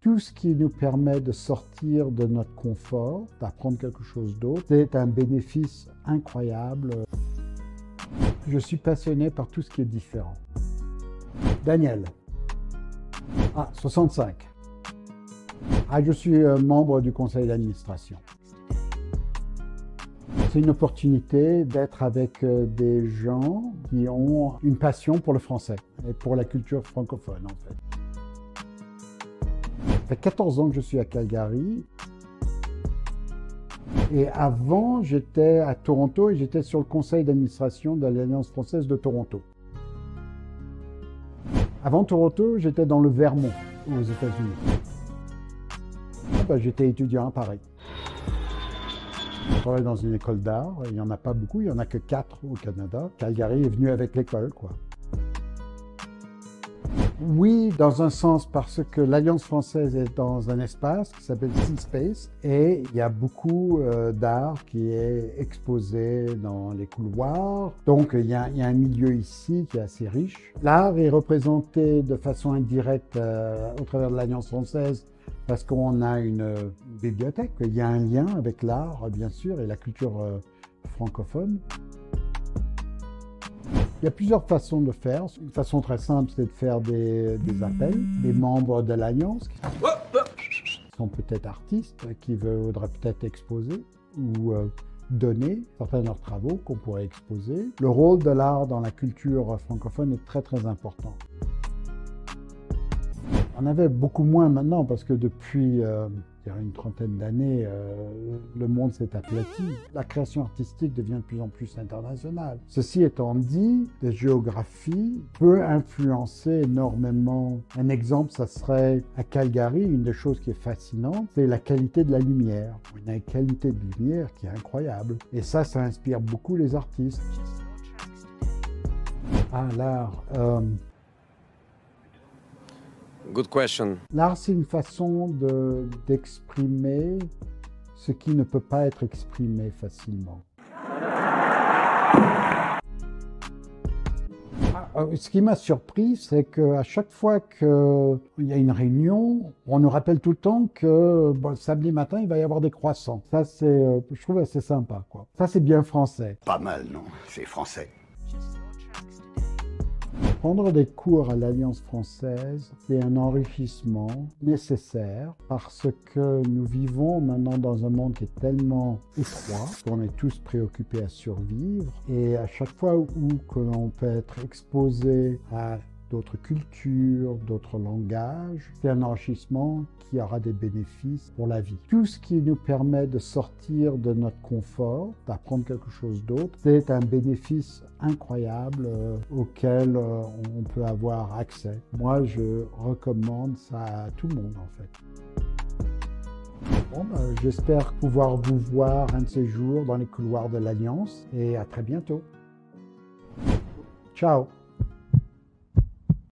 Tout ce qui nous permet de sortir de notre confort, d'apprendre quelque chose d'autre, c'est un bénéfice incroyable. Je suis passionné par tout ce qui est différent. Daniel. 65. Je suis membre du conseil d'administration. C'est une opportunité d'être avec des gens qui ont une passion pour le français et pour la culture francophone en fait. Ça fait 14 ans que je suis à Calgary. Et avant, j'étais à Toronto et j'étais sur le conseil d'administration de l'Alliance française de Toronto. Avant Toronto, j'étais dans le Vermont, aux États-Unis. J'étais étudiant à Paris. Je travaille dans une école d'art. Il n'y en a pas beaucoup, il n'y en a que 4 au Canada. Calgary est venu avec l'école, quoi. Oui, dans un sens, parce que l'Alliance française est dans un espace qui s'appelle C-Space et il y a beaucoup d'art qui est exposé dans les couloirs. Donc, il y a un milieu ici qui est assez riche. L'art est représenté de façon indirecte au travers de l'Alliance française parce qu'on a une bibliothèque. Il y a un lien avec l'art, bien sûr, et la culture francophone. Il y a plusieurs façons de faire. Une façon très simple, c'est de faire des appels. Des membres de l'Alliance qui sont peut-être artistes, qui voudraient peut-être exposer ou donner certains de leurs travaux qu'on pourrait exposer. Le rôle de l'art dans la culture francophone est très très important. On avait beaucoup moins maintenant parce que depuis une trentaine d'années, le monde s'est aplati. La création artistique devient de plus en plus internationale. Ceci étant dit, la géographie peut influencer énormément. Un exemple, ça serait à Calgary, une des choses qui est fascinante, c'est la qualité de la lumière. On a une qualité de lumière qui est incroyable. Et ça inspire beaucoup les artistes. L'art. Good question. L'art, c'est une façon d'exprimer ce qui ne peut pas être exprimé facilement. Ce qui m'a surpris, c'est qu'à chaque fois qu'il y a une réunion, on nous rappelle tout le temps que le samedi matin, il va y avoir des croissants. Ça, je trouve assez sympa, quoi. Ça, c'est bien français. Pas mal, non? C'est français. Prendre des cours à l'Alliance française, c'est un enrichissement nécessaire parce que nous vivons maintenant dans un monde qui est tellement étroit qu'on est tous préoccupés à survivre. Et à chaque fois où l'on peut être exposé à d'autres cultures, d'autres langages, c'est un enrichissement qui aura des bénéfices pour la vie. Tout ce qui nous permet de sortir de notre confort, d'apprendre quelque chose d'autre, c'est un bénéfice incroyable auquel on peut avoir accès. Moi, je recommande ça à tout le monde, en fait. J'espère pouvoir vous voir un de ces jours dans les couloirs de l'Alliance et à très bientôt. Ciao!